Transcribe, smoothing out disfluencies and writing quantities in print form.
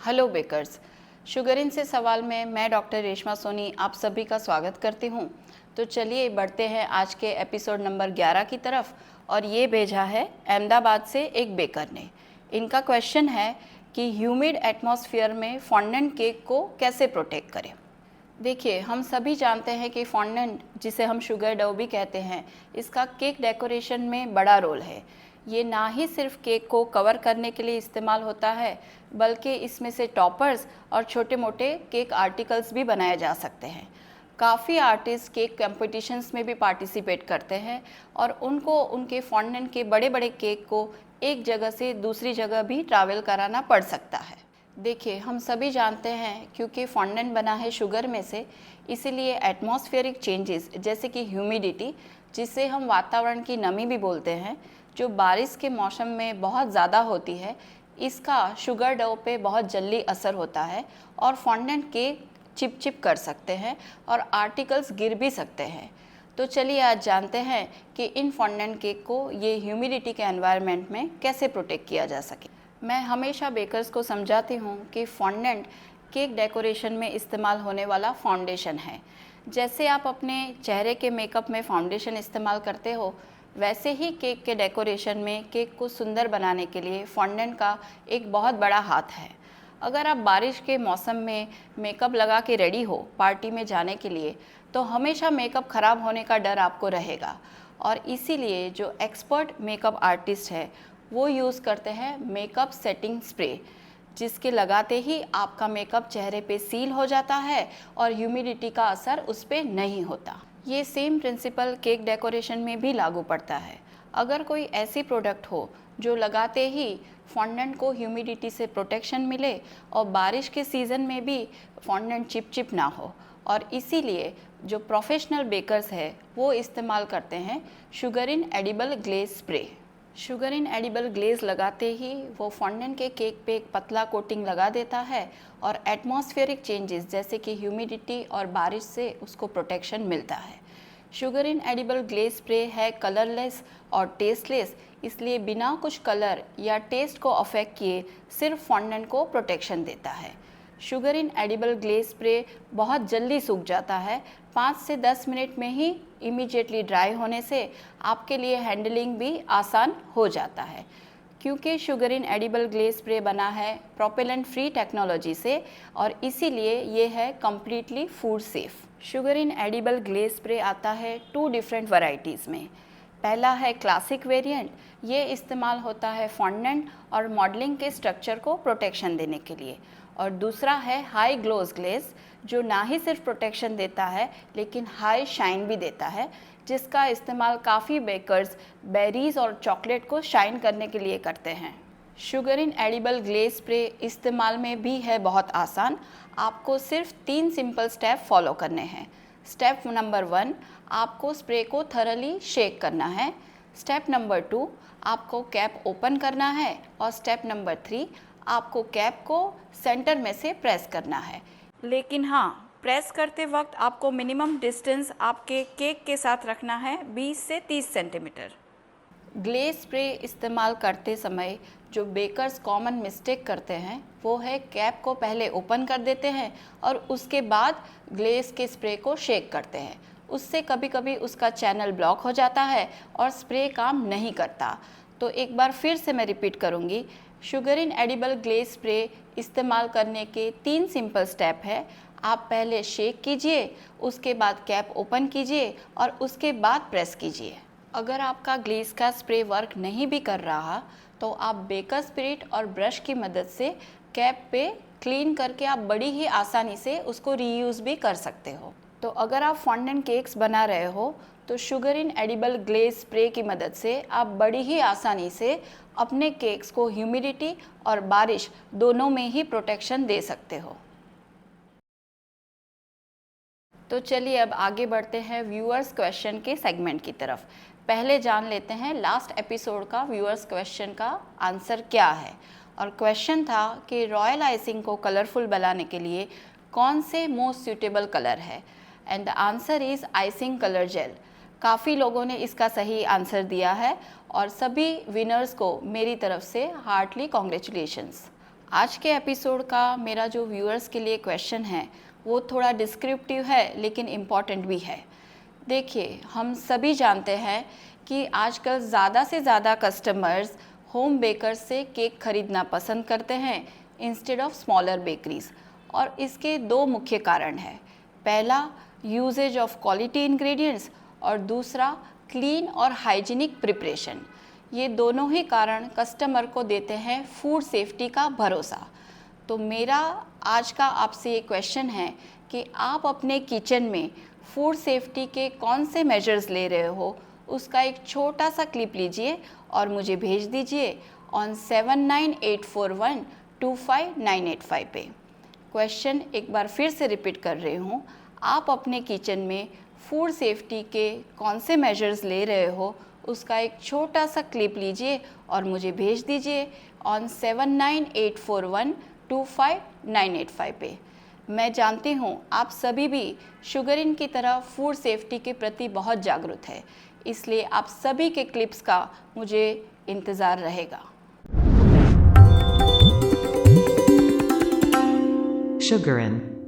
Hello bakers, sugar in से सवाल में मैं डॉक्टर रेशमा सोनी आप सभी का स्वागत करती हूँ। तो चलिए बढ़ते हैं आज के एपिसोड नंबर 11 की तरफ। और ये भेजा है अहमदाबाद से एक बेकर ने। इनका क्वेश्चन है कि ह्यूमिड एटमॉस्फेयर में फॉन्डेंट केक को कैसे प्रोटेक्ट करें। देखिए, हम सभी जानते हैं कि फॉन्डेंट, जिसे हम शुगर डो भी कहते हैं, इसका केक डेकोरेशन में बड़ा रोल है। ये ना ही सिर्फ केक को कवर करने के लिए इस्तेमाल होता है, बल्कि इसमें से टॉपर्स और छोटे मोटे केक आर्टिकल्स भी बनाए जा सकते हैं। काफ़ी आर्टिस्ट केक कंपटीशंस में भी पार्टिसिपेट करते हैं और उनको उनके फॉन्डेंट के बड़े बड़े केक को एक जगह से दूसरी जगह भी ट्रैवल कराना पड़ सकता है। देखिए, हम सभी जानते हैं क्योंकि फॉन्डेंट बना है शुगर में से, इसीलिए एटमॉस्फेरिक चेंजेस जैसे कि ह्यूमिडिटी, जिसे हम वातावरण की नमी भी बोलते हैं, जो बारिश के मौसम में बहुत ज़्यादा होती है, इसका शुगर डो पे बहुत जल्दी असर होता है और फॉन्डेंट केक चिप कर सकते हैं और आर्टिकल्स गिर भी सकते हैं। तो चलिए आज जानते हैं कि इन फॉन्डेंट केक को ये ह्यूमिडिटी के एनवायरनमेंट में कैसे प्रोटेक्ट किया जा सके। मैं हमेशा बेकर्स को समझाती हूँ कि फॉन्डेंट केक डेकोरेशन में इस्तेमाल होने वाला फाउंडेशन है। जैसे आप अपने चेहरे के मेकअप में फाउंडेशन इस्तेमाल करते हो, वैसे ही केक के डेकोरेशन में केक को सुंदर बनाने के लिए फॉन्डेंट का एक बहुत बड़ा हाथ है। अगर आप बारिश के मौसम में मेकअप लगा के रेडी हो पार्टी में जाने के लिए, तो हमेशा मेकअप ख़राब होने का डर आपको रहेगा। और इसीलिए जो एक्सपर्ट मेकअप आर्टिस्ट है वो यूज़ करते हैं मेकअप सेटिंग स्प्रे, जिसके लगाते ही आपका मेकअप चेहरे पे सील हो जाता है और ह्यूमिडिटी का असर उस पर नहीं होता। ये सेम प्रिंसिपल केक डेकोरेशन में भी लागू पड़ता है। अगर कोई ऐसी प्रोडक्ट हो जो लगाते ही फॉन्डेंट को ह्यूमिडिटी से प्रोटेक्शन मिले और बारिश के सीज़न में भी फॉन्डेंट चिप ना हो, और इसीलिए जो प्रोफेशनल बेकर्स है वो इस्तेमाल करते हैं sugar in edible glaze spray. Sugar in edible glaze लगाते ही वो फॉन्डेंट के केक पे एक पतला कोटिंग लगा देता है और एटमॉस्फेरिक चेंजेस जैसे कि ह्यूमिडिटी और बारिश से उसको प्रोटेक्शन मिलता है। Sugar in edible glaze spray है कलरलेस और टेस्टलेस, इसलिए बिना कुछ कलर या टेस्ट को अफेक्ट किए सिर्फ फॉन्डेंट को प्रोटेक्शन देता है। Sugar in edible glaze spray बहुत जल्दी सूख जाता है, 5 से 10 मिनट में ही इमीडिएटली ड्राई होने से आपके लिए हैंडलिंग भी आसान हो जाता है। क्योंकि sugar in edible glaze spray बना है प्रोपेलेंट फ्री टेक्नोलॉजी से और इसीलिए ये है completely food safe. Sugar in edible glaze spray आता है 2 डिफरेंट वैरायटीज़ में। पहला है क्लासिक वेरिएंट, ये इस्तेमाल होता है फॉन्डेंट और मॉडलिंग के स्ट्रक्चर को प्रोटेक्शन देने के लिए। और दूसरा है हाई ग्लोज ग्लेज, जो ना ही सिर्फ प्रोटेक्शन देता है लेकिन हाई शाइन भी देता है, जिसका इस्तेमाल काफ़ी बेकर्स बेरीज और चॉकलेट को शाइन करने के लिए करते हैं। Sugar in edible glaze spray इस्तेमाल में भी है बहुत आसान। आपको सिर्फ 3 सिंपल स्टेप फॉलो करने हैं। स्टेप नंबर 1, आपको स्प्रे को थरली शेक करना है। स्टेप नंबर 2, आपको कैप ओपन करना है। और स्टेप नंबर 3, आपको कैप को सेंटर में से प्रेस करना है। लेकिन हाँ, प्रेस करते वक्त आपको मिनिमम डिस्टेंस आपके केक के साथ रखना है 20 से 30 सेंटीमीटर। ग्लेज स्प्रे इस्तेमाल करते समय जो बेकर्स कॉमन मिस्टेक करते हैं वो है कैप को पहले ओपन कर देते हैं और उसके बाद ग्लेज के स्प्रे को शेक करते हैं। उससे कभी कभी उसका चैनल ब्लॉक हो जाता है और स्प्रे काम नहीं करता। तो एक बार फिर से मैं रिपीट करूँगी, sugar in edible glaze spray इस्तेमाल करने के 3 सिंपल स्टेप है। आप पहले शेक कीजिए, उसके बाद कैप ओपन कीजिए और उसके बाद प्रेस कीजिए। अगर आपका ग्लेज का स्प्रे वर्क नहीं भी कर रहा तो आप बेकर स्पिरिट और ब्रश की मदद से कैप पे क्लीन करके आप बड़ी ही आसानी से उसको रीयूज़ भी कर सकते हो। तो अगर आप फॉन्डेंट केक्स बना रहे हो तो sugar in edible glaze spray की मदद से आप बड़ी ही आसानी से अपने केक्स को ह्यूमिडिटी और बारिश दोनों में ही प्रोटेक्शन दे सकते हो। तो चलिए अब आगे बढ़ते हैं व्यूअर्स क्वेश्चन के सेगमेंट की तरफ। पहले जान लेते हैं लास्ट एपिसोड का व्यूअर्स क्वेश्चन का आंसर क्या है। और क्वेश्चन था कि रॉयल आइसिंग को कलरफुल बनाने के लिए कौन से मोस्ट सूटेबल कलर है, and the answer is icing colour gel. काफ़ी लोगों ने इसका सही आंसर दिया है और सभी विनर्स को मेरी तरफ से हार्टली कॉन्ग्रेचुलेशंस। आज के एपिसोड का मेरा जो व्यूअर्स के लिए क्वेश्चन है वो थोड़ा डिस्क्रिप्टिव है लेकिन इम्पॉर्टेंट भी है। देखिए, हम सभी जानते हैं कि आजकल ज़्यादा से ज़्यादा कस्टमर्स होम बेकर्स से केक खरीदना पसंद करते हैं इंस्टेड ऑफ स्मॉलर बेकरीज, और इसके दो मुख्य कारण हैं। पहला, यूजेज ऑफ क्वालिटी इंग्रेडिएंट्स, और दूसरा क्लीन और हाइजीनिक प्रिपरेशन। ये दोनों ही कारण कस्टमर को देते हैं फूड सेफ्टी का भरोसा। तो मेरा आज का आपसे ये क्वेश्चन है कि आप अपने किचन में फूड सेफ्टी के कौन से मेजर्स ले रहे हो, उसका एक छोटा सा क्लिप लीजिए और मुझे भेज दीजिए ऑन 7984125985 पे। क्वेश्चन एक बार फिर से रिपीट कर रही हूँ, आप अपने किचन में फूड सेफ्टी के कौन से मेजर्स ले रहे हो, उसका एक छोटा सा क्लिप लीजिए और मुझे भेज दीजिए ऑन 7984125985 पे। मैं जानती हूँ आप सभी भी शुगरिन की तरह फूड सेफ्टी के प्रति बहुत जागरूक है, इसलिए आप सभी के क्लिप्स का मुझे इंतज़ार रहेगा। Sugarin.